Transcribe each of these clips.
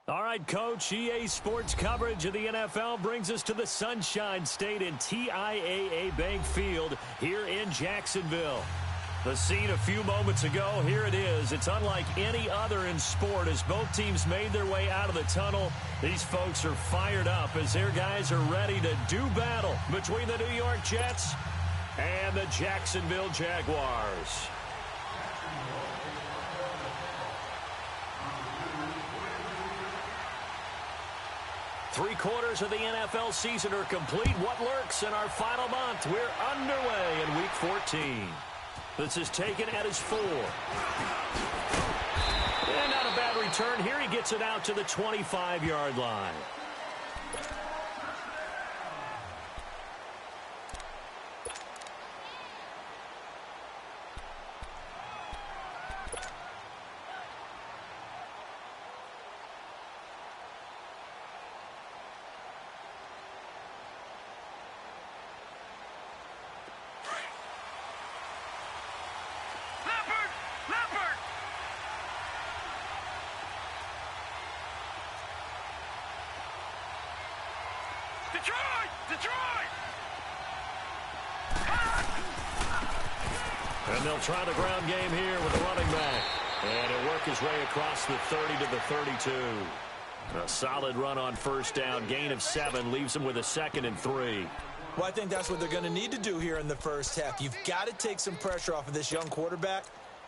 All right, Coach, EA Sports coverage of the NFL brings us to the Sunshine State in TIAA Bank Field here in Jacksonville. The scene a few moments ago, here it is. It's unlike any other in sport as both teams made their way out of the tunnel. These folks are fired up as their guys are ready to do battle between the New York Jets and the Jacksonville Jaguars. Three-quarters of the NFL season are complete. What lurks in our final month? We're underway in Week 14. This is taken at his 4. And not a bad return. Here he gets it out to the 25-yard line. Detroit! And they'll try the ground game here with the running back. And he'll work his way across the 30 to the 32. A solid run on first down. Gain of 7 leaves him with a 2nd and 3. Well, I think that's what they're going to need to do here in the first half. You've got to take some pressure off of this young quarterback,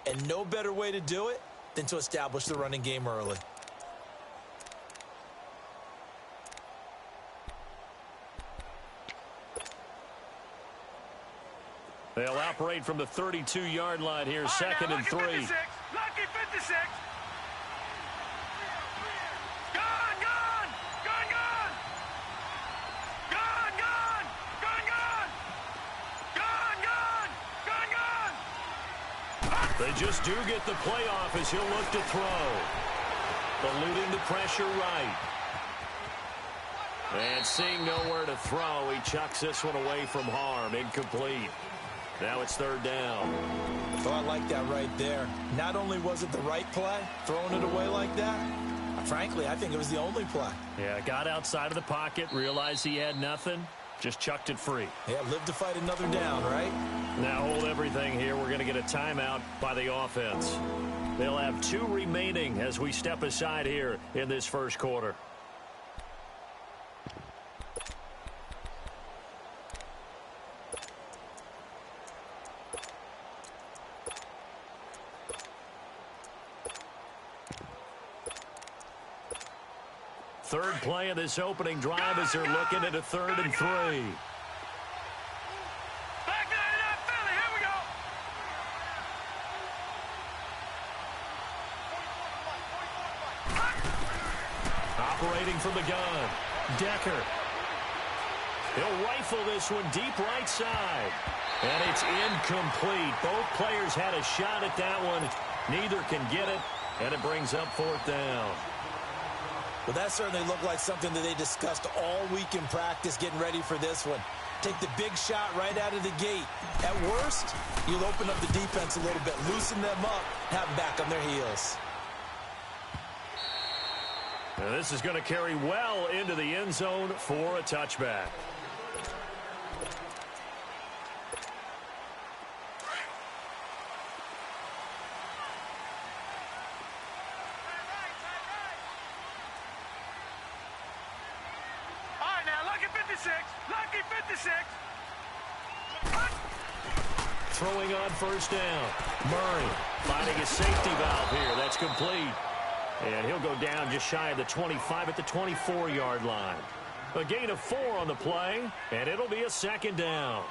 and no better way to do it than to establish the running game early. They'll operate from the 32-yard line here, 2nd and 3. Lucky 56. Gone! They just do get the playoff as he'll look to throw. Eluding the pressure right. And seeing nowhere to throw, he chucks this one away from harm. Incomplete. Now it's 3rd down. Oh, I like that right there. Not only was it the right play, throwing it away like that, frankly, I think it was the only play. Yeah, got outside of the pocket, realized he had nothing, just chucked it free. Yeah, live to fight another down, right? Now hold everything here. We're going to get a timeout by the offense. They'll have 2 remaining as we step aside here in this first quarter. Third play of this opening drive as they're looking at a 3rd and 3. Back that up, Philly. Here we go. Operating from the gun. Decker. He'll rifle this one deep right side. And it's incomplete. Both players had a shot at that one. Neither can get it. And it brings up 4th down. Well, that certainly looked like something that they discussed all week in practice getting ready for this one. Take the big shot right out of the gate. At worst, you'll open up the defense a little bit, loosen them up, have them back on their heels. Now this is going to carry well into the end zone for a touchback. Lucky 56. Throwing on first down. Murray finding a safety valve here. That's complete. And he'll go down just shy of the 25 at the 24-yard line. A gain of 4 on the play, and it'll be a 2nd down.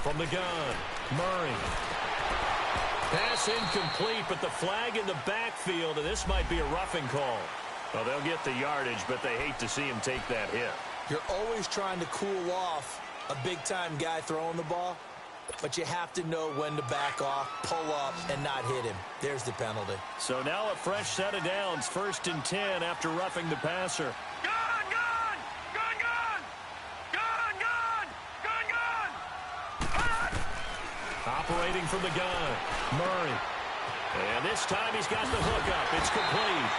From the gun, Murray. Pass incomplete, but the flag in the backfield, and this might be a roughing call. Well, they'll get the yardage, but they hate to see him take that hit. You're always trying to cool off a big-time guy throwing the ball. but you have to know when to back off, pull up, and not hit him. There's the penalty. So now a fresh set of downs, 1st and 10 after roughing the passer. Gone, gone! Gone, gone! Gone, gone! Gone, gone! Operating from the gun, Murray. And this time he's got the hook up. It's complete.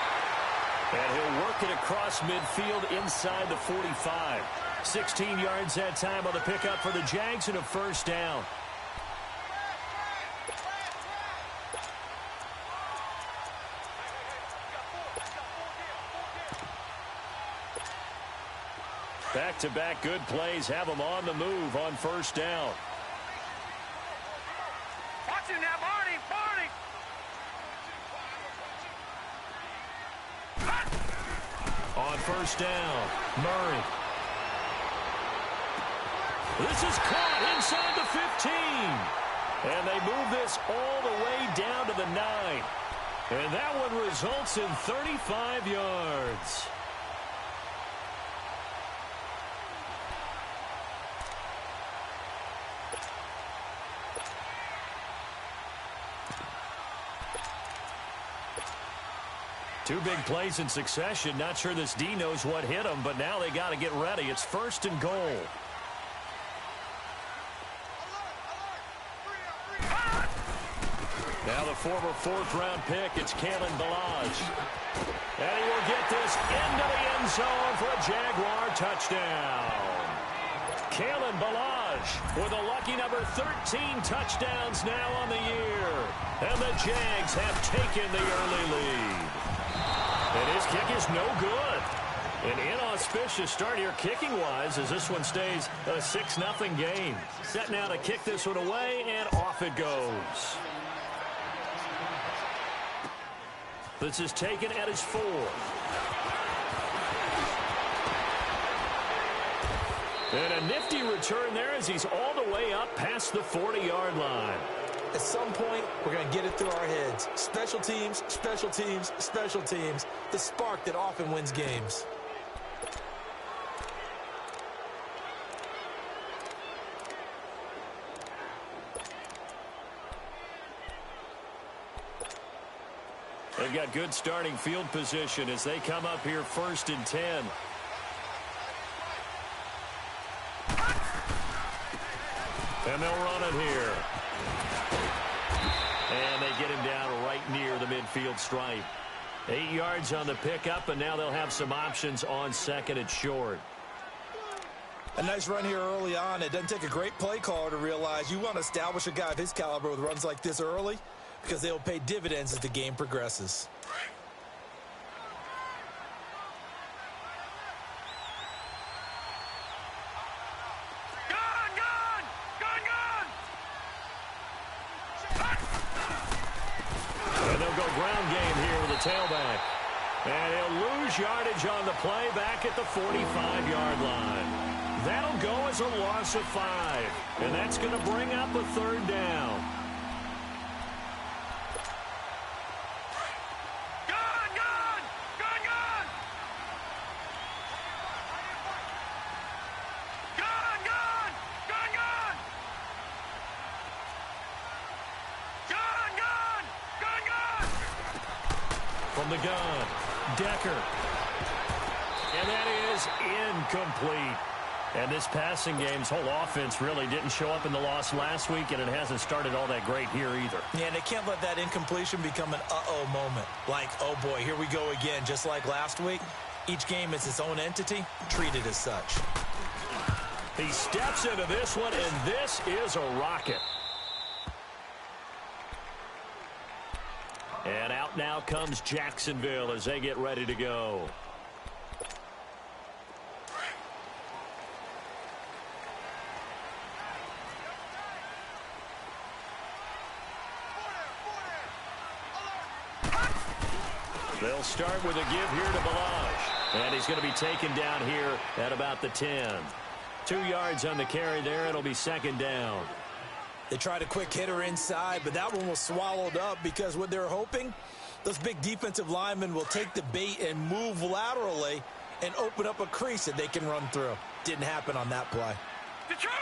And he'll work it across midfield inside the 45. 16 yards that time on the pickup for the Jags and a 1st down. Back-to-back good plays have them on the move on 1st down. Watch him now, Barney! Barney! On 1st down, Murray. This is caught inside the 15. And they move this all the way down to the 9. And that one results in 35 yards. Two big plays in succession. Not sure this D knows what hit him, but now they got to get ready. It's 1st and goal. Now the former 4th-round pick, it's Kalen Ballage. And he will get this into the end zone for a Jaguar touchdown. Kalen Ballage with a lucky number 13 touchdowns now on the year. And the Jags have taken the early lead. And his kick is no good. An inauspicious start here kicking-wise as this one stays a 6-0 game. Set now to kick this one away, and off it goes. This is taken at his 4. And a nifty return there as he's all the way up past the 40-yard line. At some point, we're going to get it through our heads. Special teams, special teams, special teams. The spark that often wins games. They've got good starting field position as they come up here 1st and 10. And they'll run it here. And they get him down right near the midfield stripe. 8 yards on the pickup, and now they'll have some options on 2nd and short. A nice run here early on. It doesn't take a great play caller to realize you want to establish a guy of his caliber with runs like this early because they'll pay dividends as the game progresses. Tailback. And he'll lose yardage on the play back at the 45-yard line. That'll go as a loss of 5. And that's going to bring up a 3rd down. Gone, gone! Gone, gone! Gone, gone! Gone, gone! Gone, gone! Gone, gone! From the gun, Decker. And that is incomplete. And this passing game's whole offense really didn't show up in the loss last week, and it hasn't started all that great here either. Yeah, and they can't let that incompletion become an uh-oh moment. Like, oh boy, here we go again, just like last week. Each game is its own entity, treated as such. He steps into this one, and this is a rocket. And out now comes Jacksonville as they get ready to go. They'll start with a give here to Ballage. And he's going to be taken down here at about the 10. 2 yards on the carry there. It'll be 2nd down. They tried a quick hitter inside, but that one was swallowed up because what they're hoping, those big defensive linemen will take the bait and move laterally and open up a crease that they can run through. Didn't happen on that play. Detroit!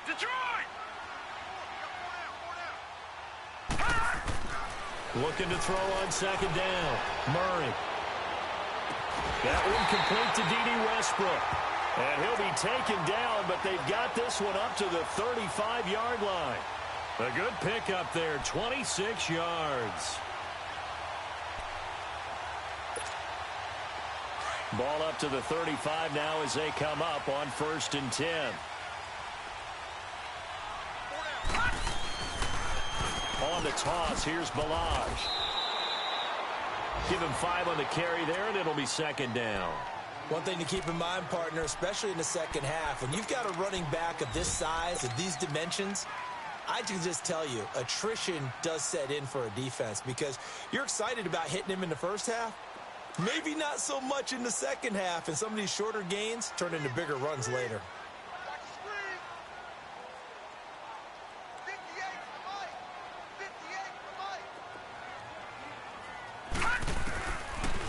Detroit! Looking to throw on second down. Murray. That one complete to D.D. Westbrook. And he'll be taken down, but they've got this one up to the 35-yard line. A good pickup there, 26 yards. Ball up to the 35 now as they come up on 1st and 10. On the toss, here's Balaj. Give him 5 on the carry there, and it'll be second down. One thing to keep in mind, partner, especially in the second half, when you've got a running back of this size, of these dimensions, I can just tell you, attrition does set in for a defense because you're excited about hitting him in the first half. Maybe not so much in the second half, and some of these shorter gains turn into bigger runs later.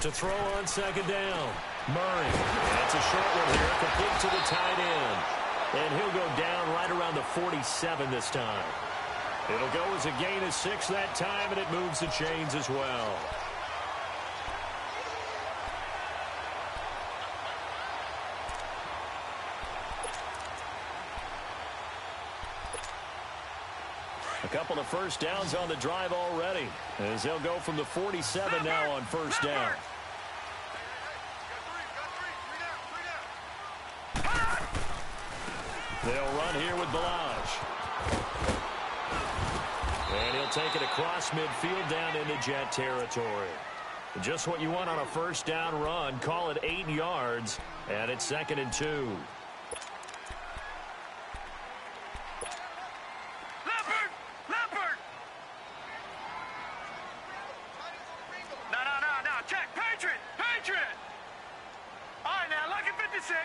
To throw on second down, Murray. That's a short one here, complete to the tight end. And he'll go down right around the 47 this time. It'll go as a gain of 6 that time, and it moves the chains as well. A couple of first downs on the drive already, as they'll go from the 47 now on first down. They'll run here with Balaj. And he'll take it across midfield down into Jet territory. Just what you want on a first down run. Call it 8 yards, and it's 2nd and 2. No, check, Patriot! All right, now, lucky 56.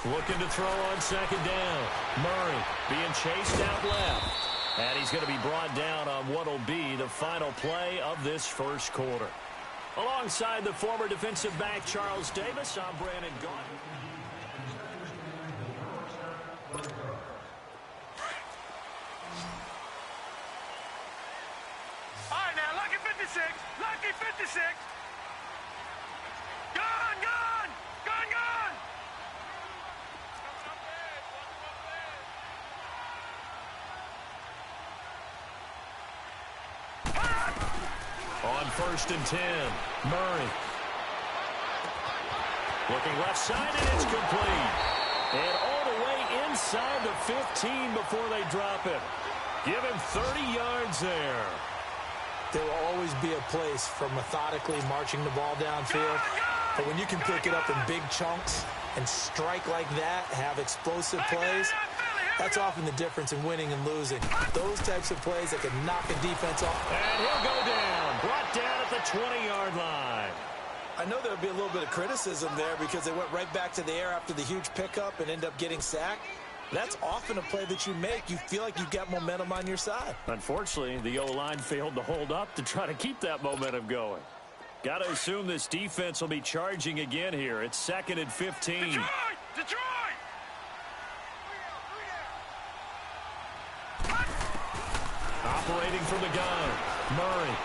Looking to throw on second down. Murray being chased out left. And he's going to be brought down on what will be the final play of this first quarter. Alongside the former defensive back Charles Davis, I'm Brandon Gaudin. All right, now, lucky 56. Gone! On 1st and 10, Murray. Looking left side, and it's complete. And all the way inside the 15 before they drop it. Give him 30 yards there. There will always be a place for methodically marching the ball downfield. But when you can pick it up in big chunks and strike like that, have explosive plays, that's often the difference in winning and losing. Those types of plays that can knock a defense off. And he'll go down. Brought down at the 20-yard line. I know there'll be a little bit of criticism there because they went right back to the air after the huge pickup and end up getting sacked. That's often a play that you make. You feel like you've got momentum on your side. Unfortunately, the O-line failed to hold up to try to keep that momentum going. Got to assume this defense will be charging again here. It's 2nd and 15. Detroit! Operating from the gun, Murray.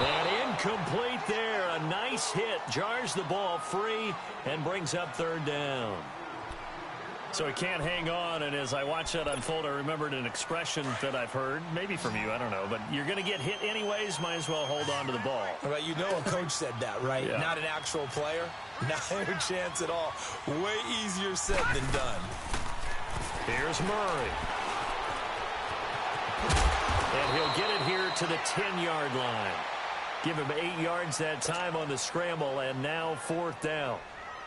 And incomplete there. A nice hit. Jars the ball free and brings up 3rd down. So he can't hang on, and as I watch that unfold, I remembered an expression that I've heard, maybe from you, I don't know, but you're going to get hit anyways, might as well hold on to the ball. Right, you know a coach said that, right? Yeah. Not an actual player. Not a chance at all. Way easier said than done. Here's Murray. And he'll get it here to the 10-yard line. Give him 8 yards that time on the scramble, and now 4th down.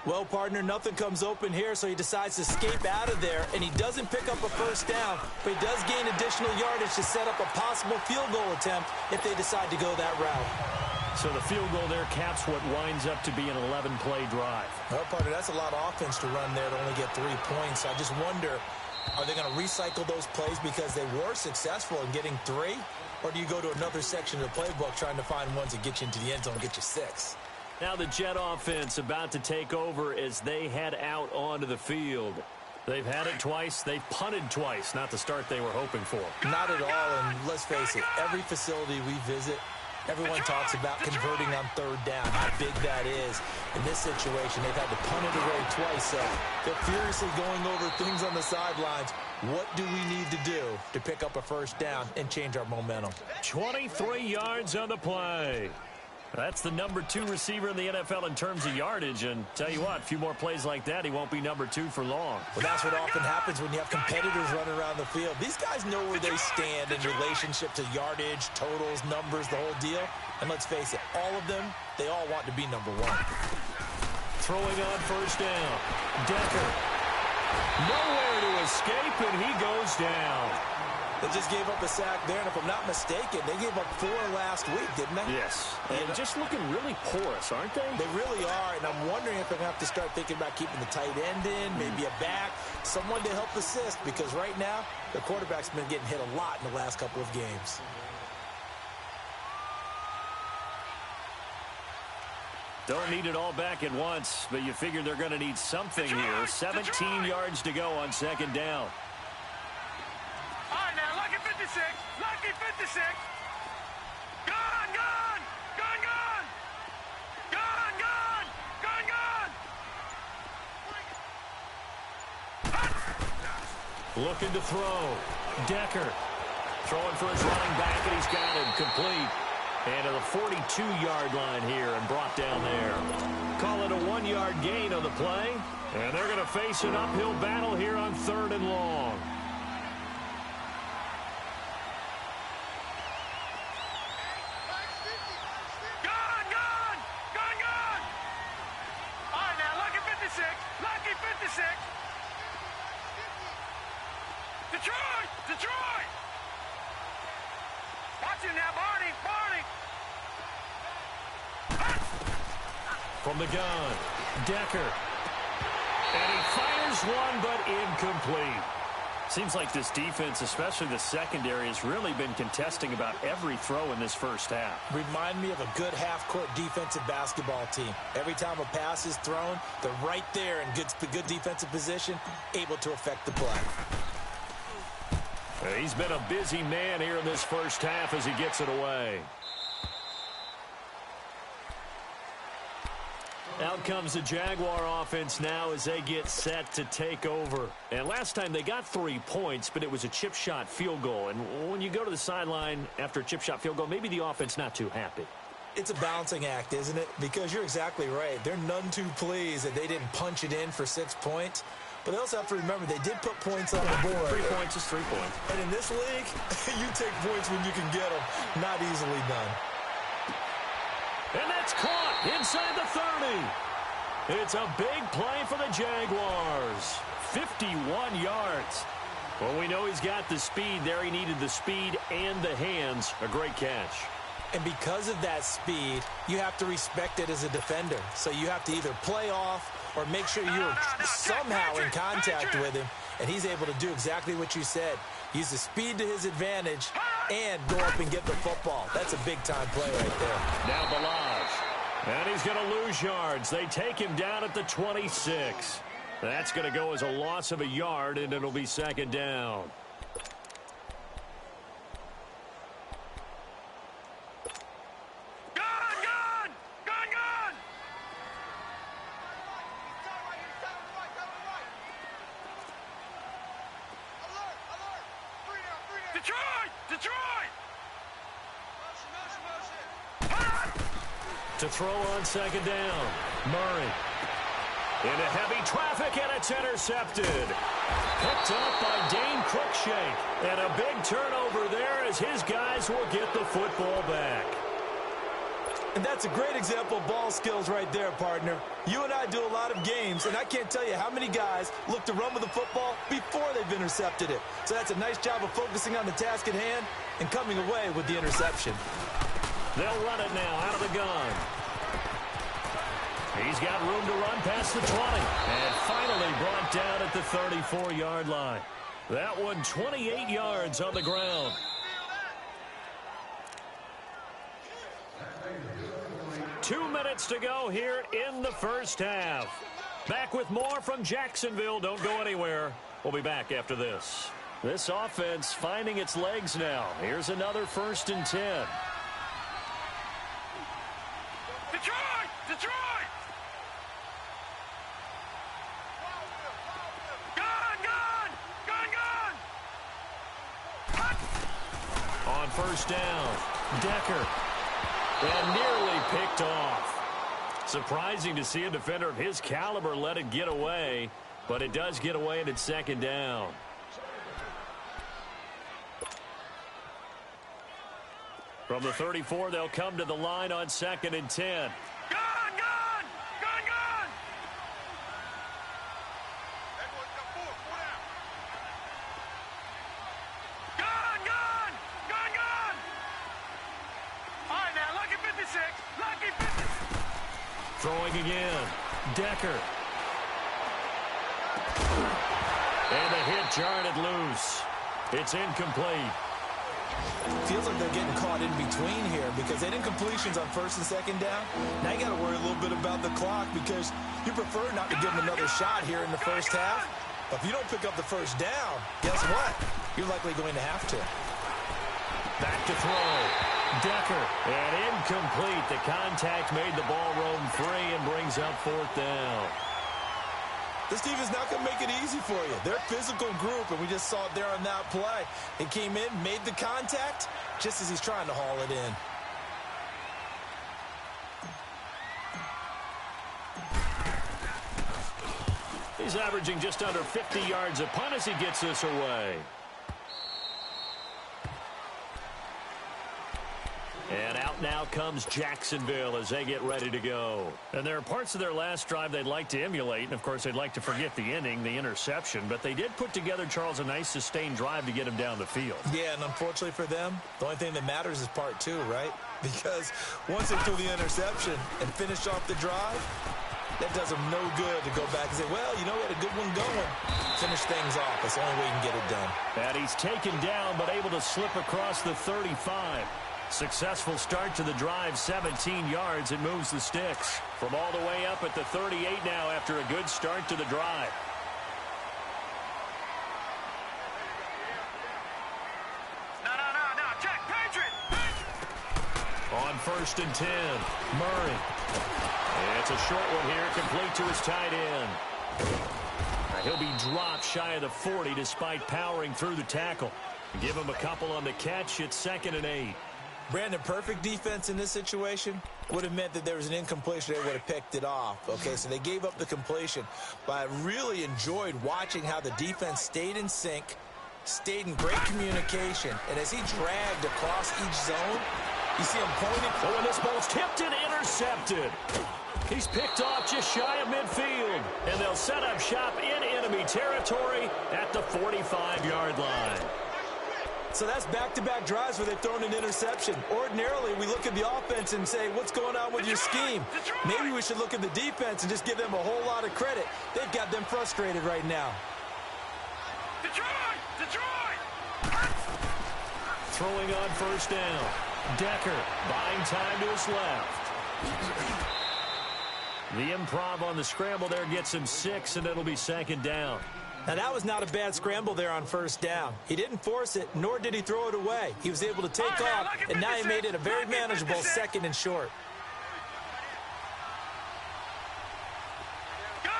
Well, partner, nothing comes open here, so he decides to escape out of there, and he doesn't pick up a first down, but he does gain additional yardage to set up a possible field goal attempt if they decide to go that route. So the field goal there caps what winds up to be an 11-play drive. Well, partner, that's a lot of offense to run there to only get 3 points. I just wonder, are they going to recycle those plays because they were successful in getting 3? Or do you go to another section of the playbook trying to find ones that get you into the end zone and get you 6? Now the Jet offense about to take over as they head out onto the field. They've had it twice. They've punted twice. Not the start they were hoping for. Not at all, and let's face it, every facility we visit, everyone talks about converting on third down, how big that is. In this situation, they've had to punt it away twice, so they're furiously going over things on the sidelines. What do we need to do to pick up a first down and change our momentum? 23 yards on the play. That's the number 2 receiver in the NFL in terms of yardage, and tell you what, a few more plays like that, he won't be number 2 for long. Well, that's what often happens when you have competitors running around the field. These guys know where they stand in relationship to yardage, totals, numbers, the whole deal. And let's face it, all of them, they all want to be number 1. Throwing on first down. Decker. Nowhere to escape, and he goes down. They just gave up a sack there, and if I'm not mistaken, they gave up 4 last week, didn't they? Yes. And just looking really porous, aren't they? They really are, and I'm wondering if they're going to have to start thinking about keeping the tight end in, maybe a back, someone to help assist, because right now, the quarterback's been getting hit a lot in the last couple of games. Don't need it all back at once, but you figure they're going to need something here. 17 yards to go on second down. All right, now, lucky 56. Lucky 56. Gone, gone. Gone, gone. Gone, gone. Gone, gone. Looking to throw. Decker. Throwing for his running back, and he's got him complete. And to the 42-yard line here and brought down there. Call it a 1-yard gain on the play. And they're going to face an uphill battle here on 3rd and long. Gone, gone. Gone, gone. All right, now, lucky 56. Lucky 56. Detroit. Detroit. Watch him now, Barney. Barney. From the gun, Decker. And he fires one, but incomplete. Seems like this defense, especially the secondary, has really been contesting about every throw in this first half. Remind me of a good half-court defensive basketball team. Every time a pass is thrown, they're right there in good defensive position, able to affect the play. He's been a busy man here in this first half as he gets it away. Out comes the Jaguar offense now as they get set to take over. And last time they got 3 points, but it was a chip shot field goal. And when you go to the sideline after a chip shot field goal, maybe the offense not too happy. It's a balancing act, isn't it? Because you're exactly right. They're none too pleased that they didn't punch it in for 6 points. But they also have to remember they did put points on the board. 3 points is 3 points. And in this league, you take points when you can get them. Not easily done. And that's caught inside the 30. It's a big play for the Jaguars. 51 yards. Well, we know he's got the speed there. He needed the speed and the hands. A great catch. And because of that speed, you have to respect it as a defender. So you have to either play off or make sure you're somehow in contact with him. And he's able to do exactly what you said. Use the speed to his advantage and go up and get the football. That's a big-time play right there. Now Balaj. And he's going to lose yards. They take him down at the 26. That's going to go as a loss of a yard, and it'll be second down. To throw on second down. Murray. Into heavy traffic, and it's intercepted. Picked up by Dane Cruikshank. And a big turnover there as his guys will get the football back. And that's a great example of ball skills right there, partner. You and I do a lot of games, and I can't tell you how many guys look to run with the football before they've intercepted it. So that's a nice job of focusing on the task at hand and coming away with the interception. They'll run it now out of the gun. He's got room to run past the 20. And finally brought down at the 34-yard line. That one 28 yards on the ground. Two minutes to go here in the first half. Back with more from Jacksonville. Don't go anywhere. We'll be back after this. This offense finding its legs now. Here's another 1st and 10. Detroit! Detroit! Gun! Gun! Gun! Gun! On 1st down, Decker. And nearly picked off. Surprising to see a defender of his caliber let it get away, but it does get away and it's 2nd down. From the 34, they'll come to the line on 2nd and 10. Gun! Gun! Gun! Gun! Gun! Gun! Gun! Gun! All right, now, lucky 56. Lucky 56. Throwing again. Decker. And the hit jarred it loose. It's incomplete. Feels like they're getting caught in between here because they didn't completions on 1st and 2nd down. Now you got to worry a little bit about the clock because you prefer not to give them another shot here in the 1st half. But if you don't pick up the 1st down, guess what? You're likely going to have to. Back to throw. Decker. And incomplete. The contact made the ball roam free and brings up 4th down. This team is not going to make it easy for you. They're a physical group, and we just saw it there on that play. He came in, made the contact, just as he's trying to haul it in. He's averaging just under 50 yards a punt as he gets this away. And out now comes Jacksonville as they get ready to go. And there are parts of their last drive they'd like to emulate. And, of course, they'd like to forget the inning, the interception. But they did put together, Charles, a nice sustained drive to get him down the field. Yeah, and unfortunately for them, the only thing that matters is part 2, right? Because once they threw the interception and finished off the drive, that does them no good to go back and say, well, you know, we had a good one going. Finish things off. That's the only way you can get it done. And he's taken down but able to slip across the 35. Successful start to the drive, 17 yards. It moves the sticks from all the way up at the 38 now after a good start to the drive. No. Check. Patriot. On 1st and 10, Murray. It's a short one here, complete to his tight end. He'll be dropped shy of the 40 despite powering through the tackle. Give him a couple on the catch. It's 2nd and 8. Brandon, perfect defense in this situation would have meant that there was an incompletion. They would have picked it off. Okay, so they gave up the completion. But I really enjoyed watching how the defense stayed in sync, stayed in great communication, and as he dragged across each zone, you see him pointing. Oh, and this ball's tipped and intercepted. He's picked off just shy of midfield, and they'll set up shop in enemy territory at the 45-yard line. So that's back-to-back drives where they've thrown an interception. Ordinarily, we look at the offense and say, what's going on with your scheme? Maybe we should look at the defense and just give them a whole lot of credit. They've got them frustrated right now. Detroit! Throwing on 1st down. Decker buying time to his left. The improv on the scramble there gets him 6, and it'll be 2nd down. Now, that was not a bad scramble there on 1st down. He didn't force it, nor did he throw it away. He was able to take off, and now he made it a very manageable 2nd and short. Gun!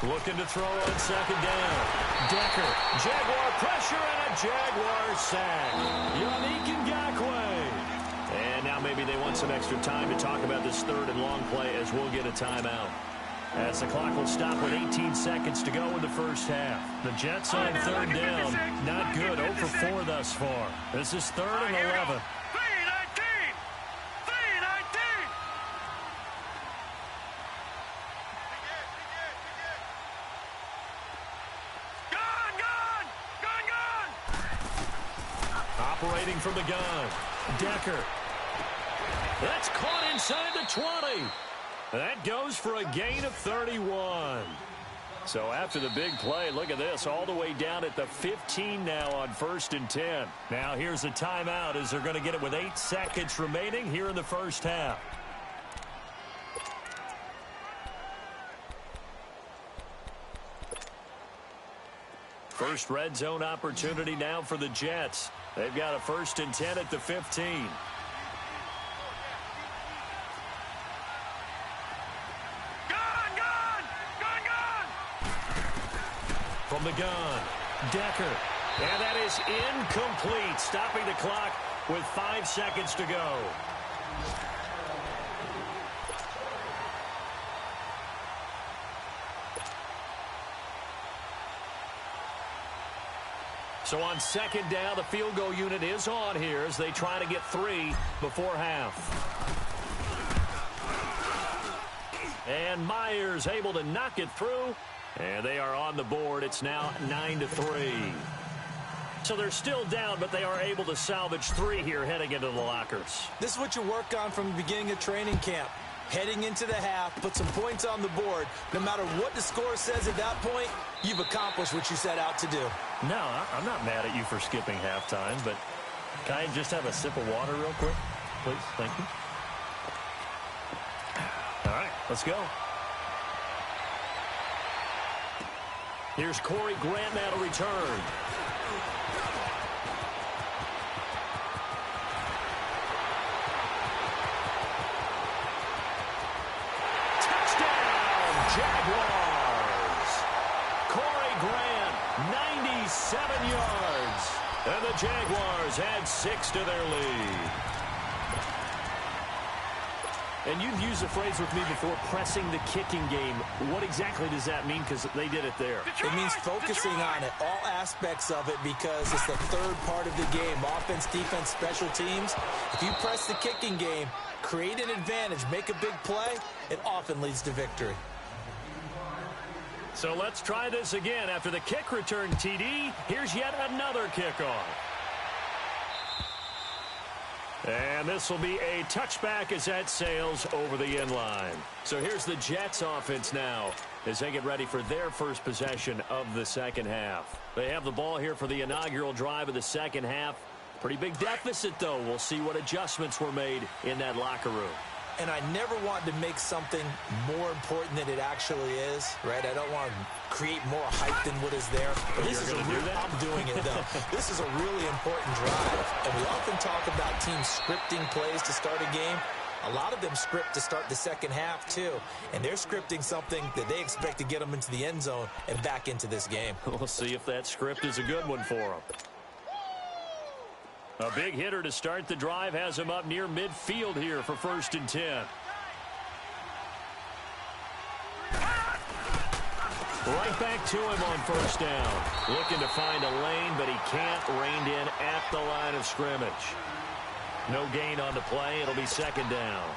Looking to throw on 2nd down. Decker, Jaguar pressure, and a Jaguar sack. Yannick Ngakoue. And now maybe they want some extra time to talk about this 3rd and long play as we'll get a timeout. As the clock will stop with 18 seconds to go in the 1st half. The Jets on 3rd down. Not good. 0 for 4 thus far. This is 3rd and 11. 319! Gun! Operating from the gun. Decker. That's caught inside the 20. That goes for a gain of 31. So after the big play, look at this, all the way down at the 15 now on 1st and 10. Now here's a timeout as they're going to get it with 8 seconds remaining here in the 1st half. First red zone opportunity now for the Jets. They've got a 1st and 10 at the 15. From the gun, Decker. And that is incomplete, stopping the clock with 5 seconds to go. So on 2nd down, the field goal unit is on here as they try to get 3 before half. And Myers able to knock it through. And they are on the board. It's now 9-3. So they're still down, but they are able to salvage 3 here heading into the lockers. This is what you work on from the beginning of training camp. Heading into the half, put some points on the board. No matter what the score says at that point, you've accomplished what you set out to do. No, I'm not mad at you for skipping halftime, but can I just have a sip of water real quick? Please, thank you. All right, let's go. Here's Corey Grant now to return. Touchdown, Jaguars. Corey Grant, 97 yards. And the Jaguars add 6 to their lead. And you've used the phrase with me before, pressing the kicking game. What exactly does that mean? Because they did it there. It means focusing on it, all aspects of it, because it's the third part of the game. Offense, defense, special teams. If you press the kicking game, create an advantage, make a big play, it often leads to victory. So let's try this again. After the kick return TD, here's yet another kickoff. And this will be a touchback as that sails over the end line. So here's the Jets offense now as they get ready for their first possession of the second half. They have the ball here for the inaugural drive of the second half. Pretty big deficit, though. We'll see what adjustments were made in that locker room. And I never want to make something more important than it actually is, right? I don't want to create more hype than what is there. But this is I'm doing it, though. This is a really important drive. And we often talk about teams scripting plays to start a game. A lot of them script to start the second half, too. And they're scripting something that they expect to get them into the end zone and back into this game. We'll see if that script is a good one for them. A big hitter to start the drive has him up near midfield here for 1st and 10. Right back to him on 1st down. Looking to find a lane, but he can't. Reined in at the line of scrimmage. No gain on the play. It'll be 2nd down.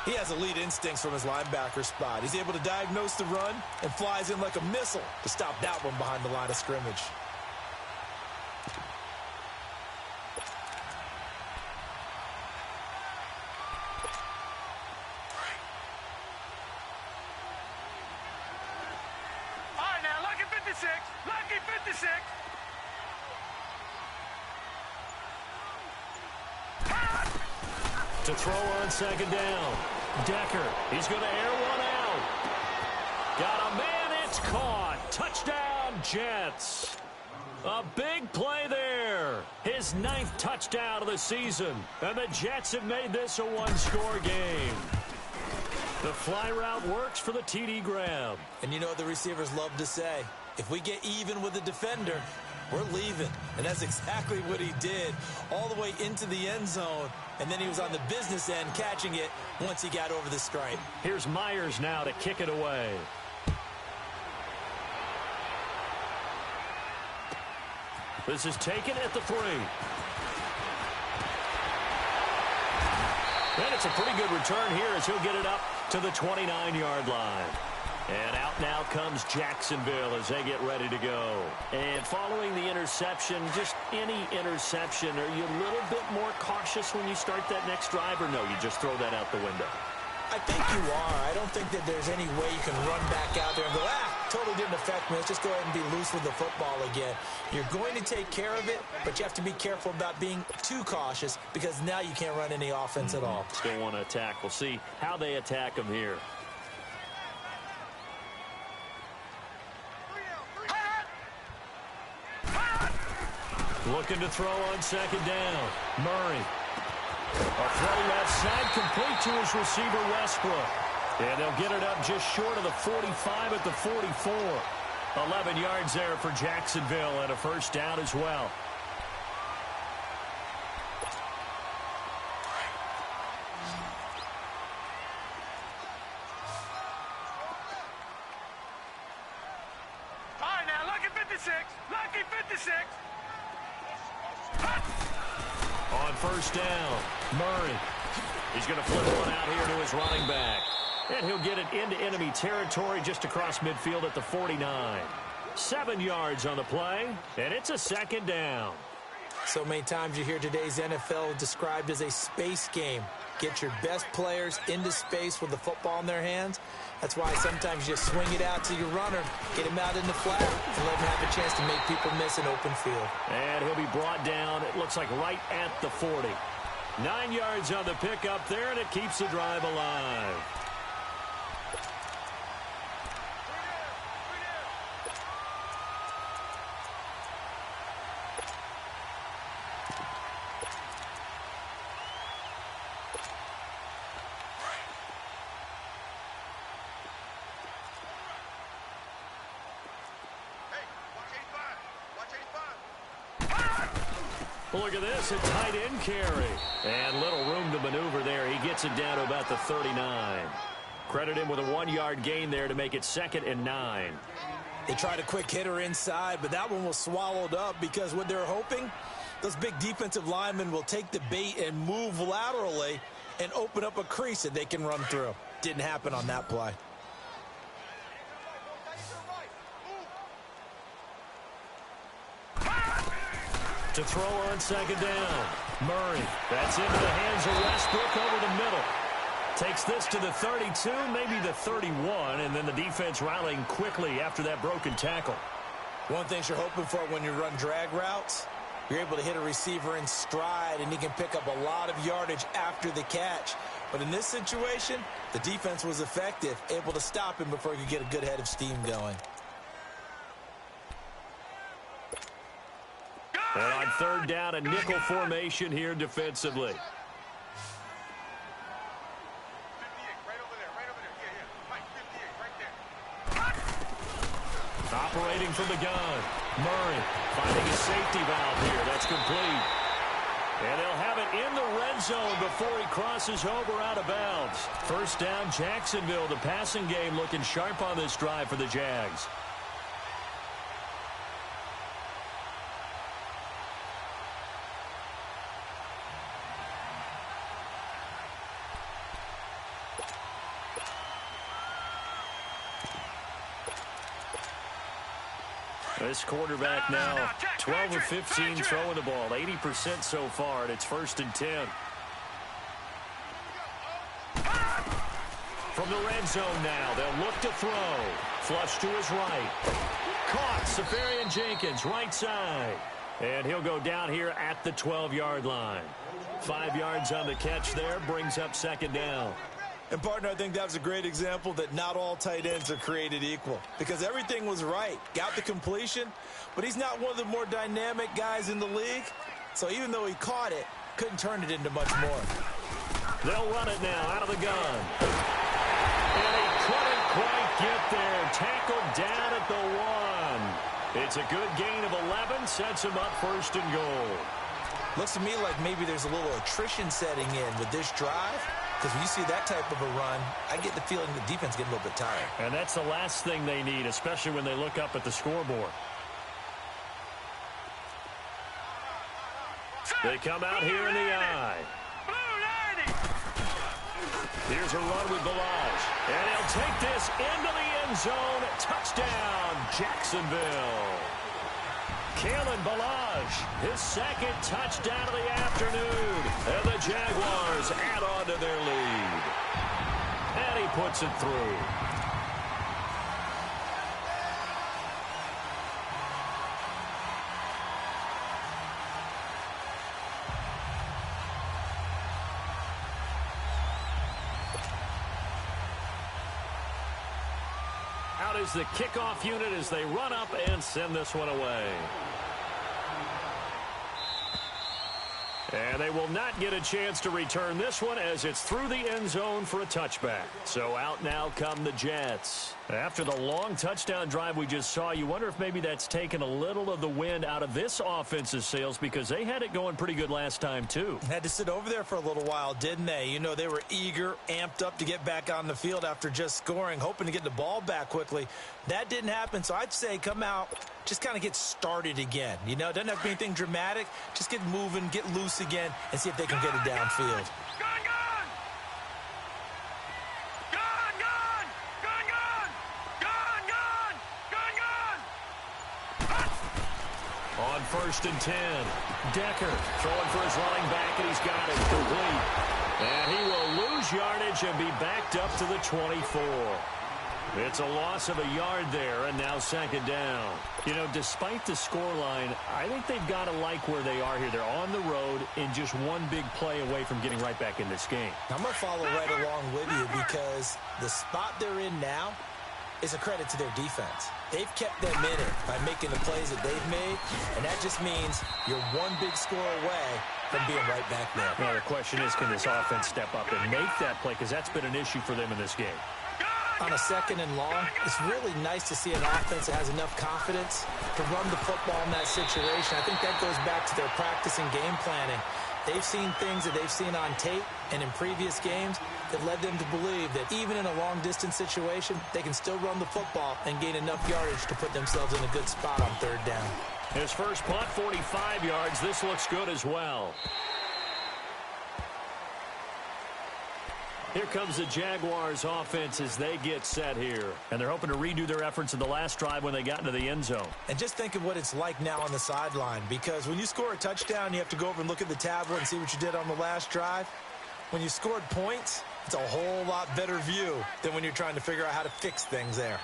He has elite instincts from his linebacker spot. He's able to diagnose the run and flies in like a missile to stop that one behind the line of scrimmage. Lucky 56. To throw on 2nd down. Decker, he's going to air one out. Got a man, it's caught. Touchdown, Jets. A big play there. His 9th touchdown of the season. And the Jets have made this a one-score game. The fly route works for the TD grab. And you know what the receivers love to say? If we get even with the defender, we're leaving. And that's exactly what he did, all the way into the end zone. And then he was on the business end catching it once he got over the stripe. Here's Myers now to kick it away. This is taken at the 3. And it's a pretty good return here as he'll get it up to the 29-yard line. And out now comes Jacksonville as they get ready to go. And following the interception, just any interception, are you a little bit more cautious when you start that next drive, or no, you just throw that out the window? I think you are. I don't think that there's any way you can run back out there and go, totally didn't affect me. Let's just go ahead and be loose with the football again. You're going to take care of it, but you have to be careful about being too cautious because now you can't run any offense at all. Still want to attack. We'll see how they attack them here. Looking to throw on second down. Murray. A throw left side, complete to his receiver, Westbrook. And they'll get it up just short of the 45 at the 44. 11 yards there for Jacksonville and a first down as well. All right, now, lucky 56. Lucky 56. On first down, Murray. He's going to flip one out here to his running back. And he'll get it into enemy territory just across midfield at the 49. 7 yards on the play, and it's a second down. So many times you hear today's NFL described as a space game. Get your best players into space with the football in their hands. That's why sometimes you swing it out to your runner, get him out in the flat, and let him have a chance to make people miss an open field. And he'll be brought down, it looks like right at the 40. 9 yards on the pickup there, and it keeps the drive alive. Look at this, a tight end carry. And little room to maneuver there. He gets it down to about the 39. Credit him with a 1-yard gain there to make it 2nd and 9. They tried a quick hitter inside, but that one was swallowed up because what they're hoping, those big defensive linemen will take the bait and move laterally and open up a crease that they can run through. Didn't happen on that play. To throw on second down. Murray. That's into the hands of Westbrook over the middle. Takes this to the 32, maybe the 31, and then the defense rallying quickly after that broken tackle. One thing you're hoping for when you run drag routes, you're able to hit a receiver in stride, and he can pick up a lot of yardage after the catch. But in this situation, the defense was effective, able to stop him before he could get a good head of steam going. And on third down, a nickel formation here defensively. Operating from the gun. Murray finding a safety valve here. That's complete. And they'll have it in the red zone before he crosses over out of bounds. First down, Jacksonville. The passing game looking sharp on this drive for the Jags. This quarterback now 12 of 15 throwing the ball, 80% so far, and it's 1st and 10. From the red zone now, they'll look to throw. Flush to his right. Caught, Safarian Jenkins, right side. And he'll go down here at the 12-yard line. 5 yards on the catch there, brings up second down. And, partner, I think that was a great example that not all tight ends are created equal because everything was right. Got the completion, but he's not one of the more dynamic guys in the league. So even though he caught it, couldn't turn it into much more. They'll run it now out of the gun. And he couldn't quite get there. Tackled down at the 1. It's a good gain of 11, sets him up 1st and goal. Looks to me like maybe there's a little attrition setting in with this drive. Because when you see that type of a run, I get the feeling the defense getting a little bit tired. And that's the last thing they need, especially when they look up at the scoreboard. They come out here in the eye. Here's a run with Balazs. And he'll take this into the end zone. Touchdown, Jacksonville. Kalen Balazs, his 2nd touchdown of the afternoon. And the Jaguars add on to their lead. And he puts it through. Out is the kickoff unit as they run up and send this one away. And they will not get a chance to return this one as it's through the end zone for a touchback. So out now come the Jets. After the long touchdown drive we just saw, you wonder if maybe that's taken a little of the wind out of this offense's sails because they had it going pretty good last time too. Had to sit over there for a little while, didn't they? You know, they were eager, amped up to get back on the field after just scoring, hoping to get the ball back quickly. That didn't happen, so I'd say come out, just kind of get started again. You know, it doesn't have to be anything dramatic. Just get moving, get loose again, and see if they can get it downfield. On 1st and 10, Decker throwing for his running back, and he's got it complete. And he will lose yardage and be backed up to the 24. It's a loss of a yard there, and now 2nd down. You know, despite the scoreline, I think they've got to like where they are here. They're on the road and just one big play away from getting right back in this game. I'm going to follow right along with you because the spot they're in now is a credit to their defense. They've kept them in it by making the plays that they've made, and that just means you're one big score away from being right back there. Now, the question is, can this offense step up and make that play? Because that's been an issue for them in this game. On a 2nd and long, it's really nice to see an offense that has enough confidence to run the football in that situation. I think that goes back to their practice and game planning. They've seen things that they've seen on tape and in previous games that led them to believe that even in a long-distance situation, they can still run the football and gain enough yardage to put themselves in a good spot on 3rd down. His first punt, 45 yards. This looks good as well. Here comes the Jaguars offense as they get set here. And they're hoping to redo their efforts in the last drive when they got into the end zone. And just think of what it's like now on the sideline, because when you score a touchdown, you have to go over and look at the tablet and see what you did on the last drive. When you scored points, it's a whole lot better view than when you're trying to figure out how to fix things there.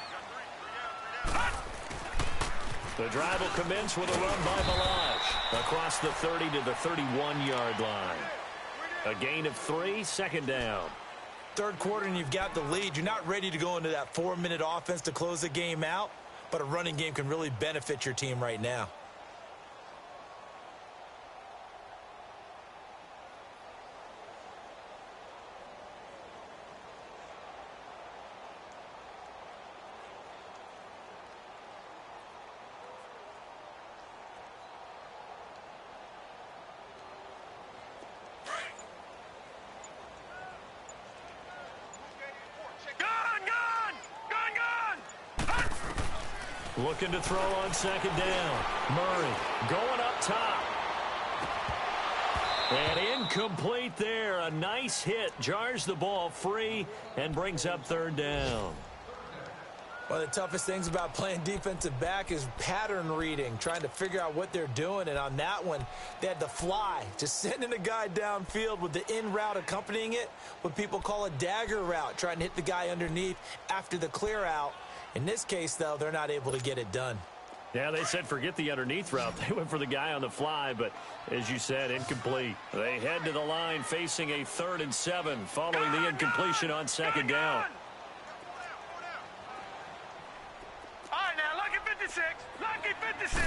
The drive will commence with a run by Balaj across the 30 to the 31-yard line. A gain of 3, 2nd down. 3rd quarter and you've got the lead. You're not ready to go into that 4-minute offense to close the game out, but a running game can really benefit your team right now. Looking to throw on 2nd down. Murray going up top. And incomplete there. A nice hit. Jars the ball free and brings up 3rd down. One of the toughest things about playing defensive back is pattern reading, trying to figure out what they're doing. And on that one, they had the fly, just sending a guy downfield with the in route accompanying it, what people call a dagger route, trying to hit the guy underneath after the clear out. In this case, though, they're not able to get it done. Yeah, they said forget the underneath route. They went for the guy on the fly, but as you said, incomplete. They head to the line facing a 3rd and 7 following the incompletion on 2nd down. All right, now, lucky 56. Lucky 56.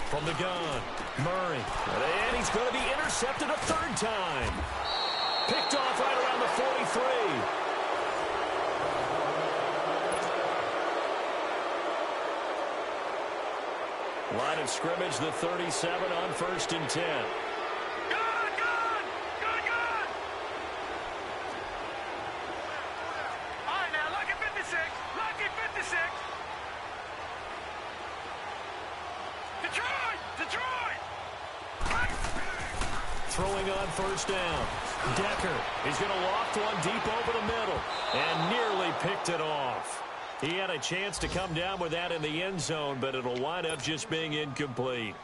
From the gun, Murray. And he's going to be intercepted a 3rd time. Picked off right around the 43. Line of scrimmage, the 37 on 1st and 10. Good! All right, now, lucky 56. Lucky 56. Detroit! Throwing on 1st down. Decker. He's going to loft one deep over the middle and nearly picked it off. He had a chance to come down with that in the end zone, but it'll wind up just being incomplete.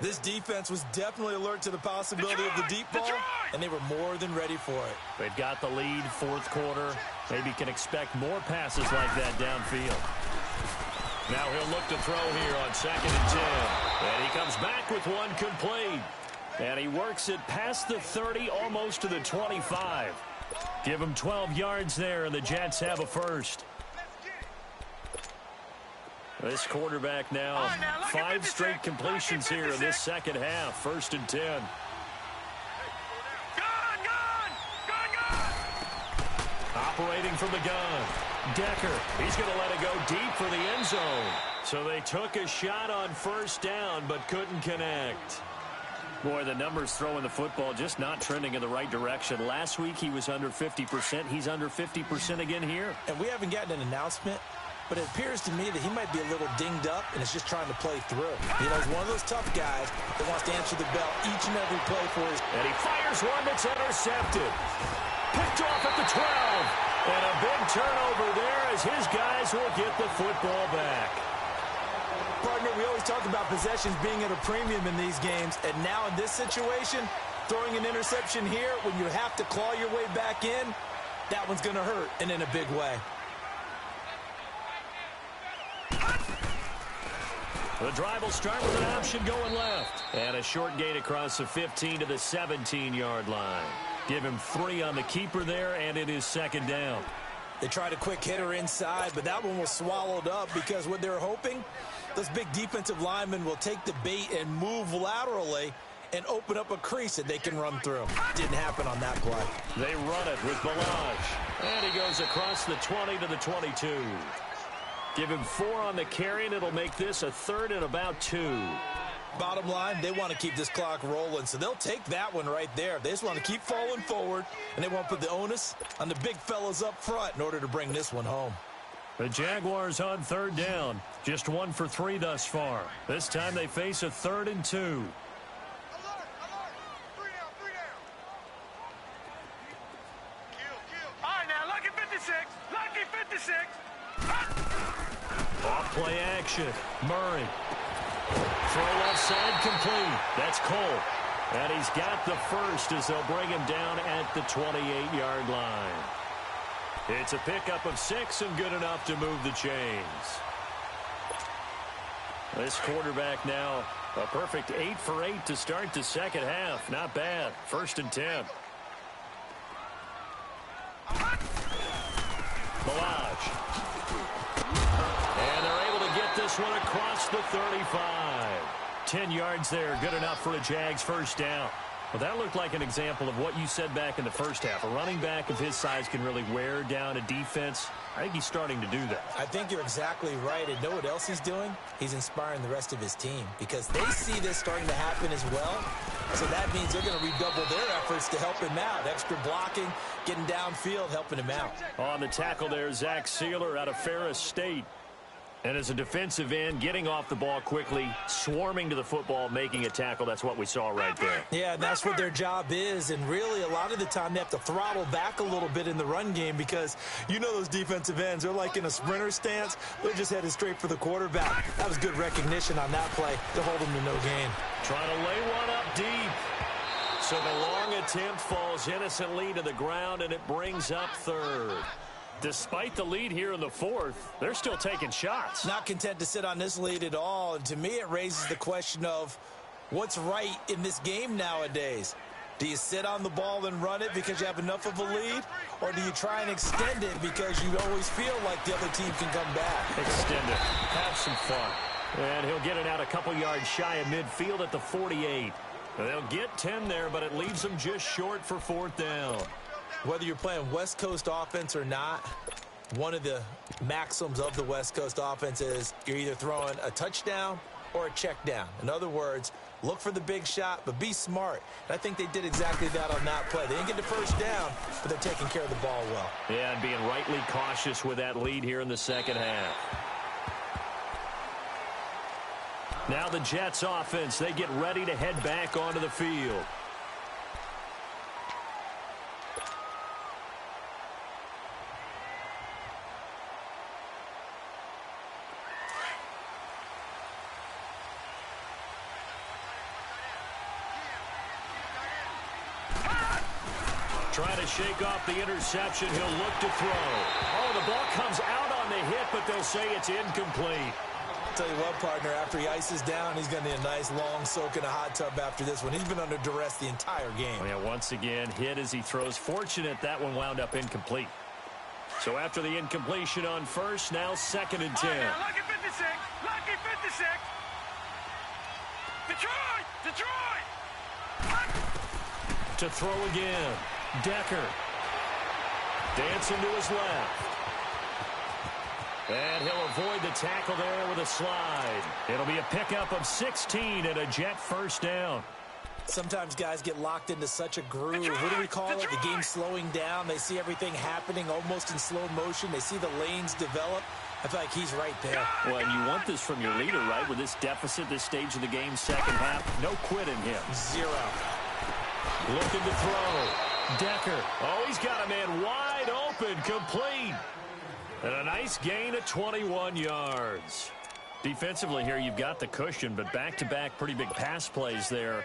This defense was definitely alert to the possibility of the deep ball, and they were more than ready for it. They've got the lead, 4th quarter. Maybe can expect more passes like that downfield. Now he'll look to throw here on 2nd and 10. And he comes back with one complete. And he works it past the 30, almost to the 25. Give him 12 yards there, and the Jets have a first. This quarterback now, 5 straight completions here in this second half. 1st and 10. Operating from the gun. Decker, he's going to let it go deep for the end zone. So they took a shot on 1st down, but couldn't connect. Boy, the numbers throwing the football just not trending in the right direction. Last week he was under 50%. He's under 50% again here. And we haven't gotten an announcement, but it appears to me that he might be a little dinged up and is just trying to play through. You know, he's one of those tough guys that wants to answer the bell each and every play for his... And he fires one that's intercepted. Picked off at the 12. And a big turnover there as his guys will get the football back. Partner, we always talk about possessions being at a premium in these games, and now in this situation, throwing an interception here when you have to claw your way back in, that one's going to hurt, and in a big way. The drive will start with an option going left. And a short gain across the 15 to the 17-yard line. Give him 3 on the keeper there, and it is 2nd down. They tried a quick hitter inside, but that one was swallowed up because what they're hoping, those big defensive linemen will take the bait and move laterally and open up a crease that they can run through. Didn't happen on that play. They run it with Balaj. And he goes across the 20 to the 22. Give him 4 on the carry, and it'll make this a 3rd and about 2. Bottom line, they want to keep this clock rolling, so they'll take that one right there. They just want to keep falling forward, and they want to put the onus on the big fellas up front in order to bring this one home. The Jaguars on 3rd down. Just 1 for 3 thus far. This time they face a 3rd and 2. Alert, 3 down. All right, now, lucky 56. Lucky 56. Off play action. Murray. Throw left side complete. That's Cole. And he's got the 1st as they'll bring him down at the 28-yard line. It's a pickup of 6 and good enough to move the chains. This quarterback now a perfect 8 for 8 to start the second half. Not bad. 1st and 10. Balaj. And they're able to get this one across the 35. 10 yards there. Good enough for a Jags 1st down. Well, that looked like an example of what you said back in the first half. A running back of his size can really wear down a defense. I think he's starting to do that. I think you're exactly right. And know what else he's doing? He's inspiring the rest of his team because they see this starting to happen as well. So that means they're going to redouble their efforts to help him out. Extra blocking, getting downfield, helping him out. On the tackle there, Zach Sealer out of Ferris State. And as a defensive end, getting off the ball quickly, swarming to the football, making a tackle. That's what we saw right there. Yeah, and that's what their job is. And really, a lot of the time, they have to throttle back a little bit in the run game because you know those defensive ends, they're like in a sprinter stance. They're just headed straight for the quarterback. That was good recognition on that play to hold them to no gain. Trying to lay one up deep. So the long attempt falls innocently to the ground, and it brings up 3rd. Despite the lead here in the 4th, they're still taking shots. Not content to sit on this lead at all. And to me, it raises the question of what's right in this game nowadays. Do you sit on the ball and run it because you have enough of a lead? Or do you try and extend it because you always feel like the other team can come back? Extend it. Have some fun. And he'll get it out a couple yards shy of midfield at the 48. They'll get 10 there, but it leaves them just short for 4th down. Whether you're playing West Coast offense or not, one of the maxims of the West Coast offense is you're either throwing a touchdown or a check down. In other words, look for the big shot, but be smart. And I think they did exactly that on that play. They didn't get the 1st down, but they're taking care of the ball well. Yeah, and being rightly cautious with that lead here in the second half. Now the Jets offense, they get ready to head back onto the field. Trying to shake off the interception. He'll look to throw. Oh, the ball comes out on the hit, but they'll say it's incomplete. I'll tell you what, partner, after he ices down, he's going to need a nice long soak in a hot tub after this one. He's been under duress the entire game. Oh, yeah, once again, hit as he throws. Fortunate that one wound up incomplete. So after the incompletion on 1st, now 2nd and 10. All right, now, lucky 56. 56. Detroit! Detroit! To throw again. Decker. Dancing to his left. And he'll avoid the tackle there with a slide. It'll be a pickup of 16 and a Jet first down. Sometimes guys get locked into such a groove. What do we call it? The game's slowing down. They see everything happening almost in slow motion. They see the lanes develop. I feel like he's right there. Well, and you want this from your leader, right? With this deficit, this stage of the game, second half, no quit in him. Zero. Looking to throw. Decker. Oh, he's got a man wide open, complete. And a nice gain of 21 yards. Defensively here, you've got the cushion, but back-to-back pretty big pass plays there.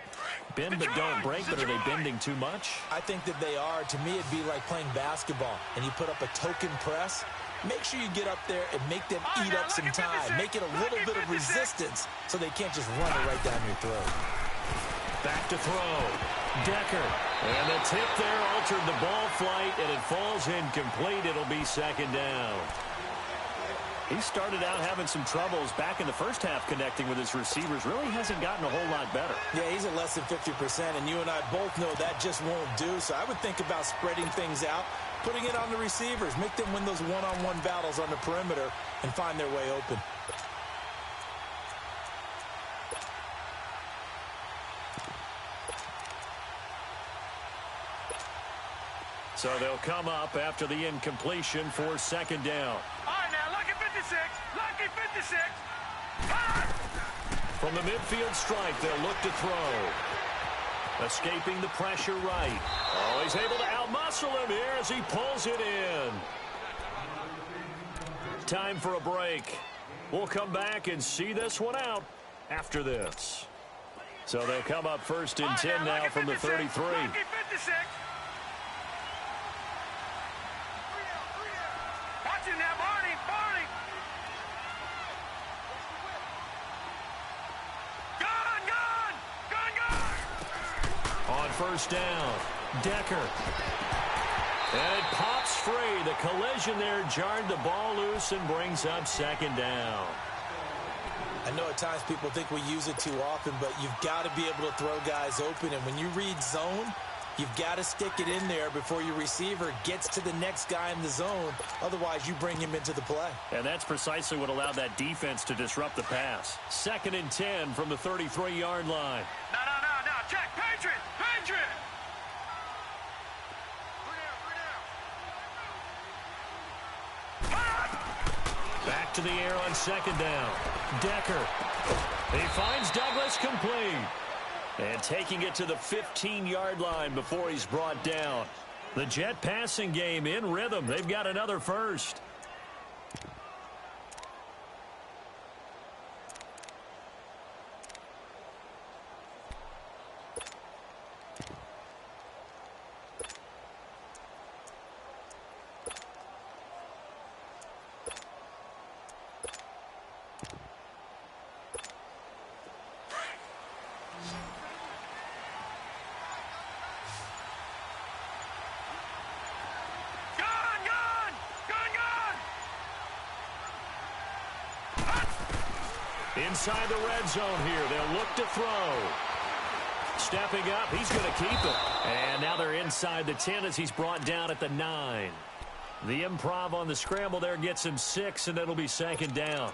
Bend but don't break, but are they bending too much? I think that they are. To me, it'd be like playing basketball, and you put up a token press. Make sure you get up there and make them eat up some time. Make it a little bit of resistance so they can't just run it right down your throat. Back to throw. Decker. And the tip there altered the ball flight, and it falls incomplete. It'll be second down. He started out having some troubles back in the first half connecting with his receivers. Really hasn't gotten a whole lot better. Yeah, he's at less than 50%, and you and I both know that just won't do. So I would think about spreading things out, putting it on the receivers, make them win those one-on-one battles on the perimeter and find their way open. So they'll come up after the incompletion for second down. All right, now, lucky 56. Lucky 56. From the midfield stripe, they'll look to throw. Escaping the pressure right. Oh, he's able to outmuscle him here as he pulls it in. Time for a break. We'll come back and see this one out after this. So they'll come up first and 10 now from the 33. Lucky 56. Watch it now, Barney. Barney. Gun. On first down, Decker. And it pops free. The collision there jarred the ball loose and brings up second down. I know at times people think we use it too often, but you've got to be able to throw guys open. And when you read zone, you've got to stick it in there before your receiver gets to the next guy in the zone. Otherwise, you bring him into the play. And that's precisely what allowed that defense to disrupt the pass. Second and 10 from the 33-yard line. No. Check. Patriot. Patriot. Back to the air on second down. Decker. He finds Douglas complete. And taking it to the 15-yard line before he's brought down. The Jet passing game in rhythm. They've got another first. Inside the red zone here. They'll look to throw. Stepping up. He's going to keep it. And now they're inside the 10 as he's brought down at the 9. The improv on the scramble there gets him 6, and it'll be second down.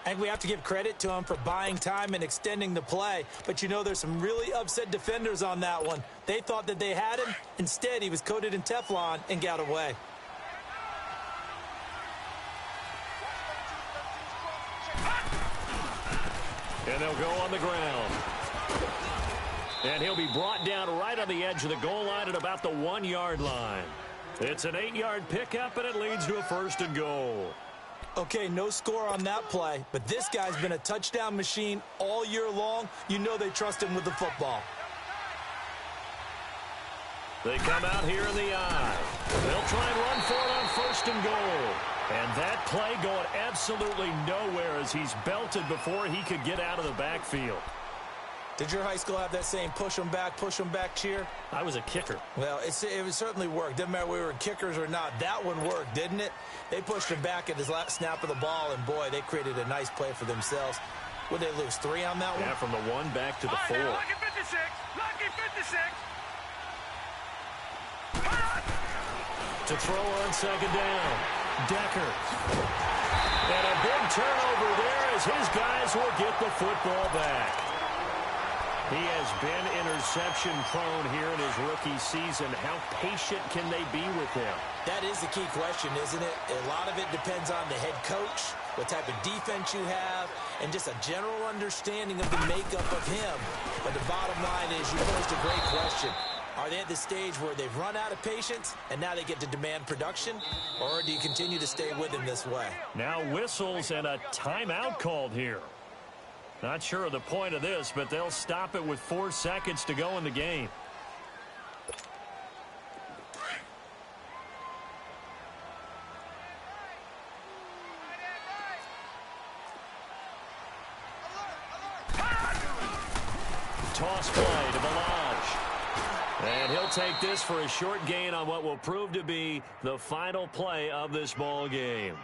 I think we have to give credit to him for buying time and extending the play. But, you know, there's some really upset defenders on that one. They thought that they had him. Instead, he was coated in Teflon and got away. And they'll go on the ground. And he'll be brought down right on the edge of the goal line at about the 1-yard line. It's an 8-yard pickup, and it leads to a first and goal. Okay, no score on that play, but this guy's been a touchdown machine all year long. You know they trust him with the football. They come out here in the eye. They'll try and run for it on first and goal. And that play going absolutely nowhere as he's belted before he could get out of the backfield. Did your high school have that saying, push them back cheer? I was a kicker. Well, it certainly worked. Didn't matter if we were kickers or not. That one worked, didn't it? They pushed him back at his last snap of the ball, and, boy, they created a nice play for themselves. Would they lose 3 on that one? Yeah, from the 1 back to the 4. Lucky 56. Lucky 56. To throw on second down. Decker. And a big turnover there as his guys will get the football back. He has been interception prone here in his rookie season. How patient can they be with him? That is the key question, isn't it? A lot of it depends on the head coach, what type of defense you have, and just a general understanding of the makeup of him. But the bottom line is, you posed a great question. Are they at the stage where they've run out of patience and now they get to demand production? Or do you continue to stay with him this way? Now whistles and a timeout called here. Not sure of the point of this, but they'll stop it with 4 seconds to go in the game. Toss play to Balaj. And he'll take this for a short gain on what will prove to be the final play of this ball game.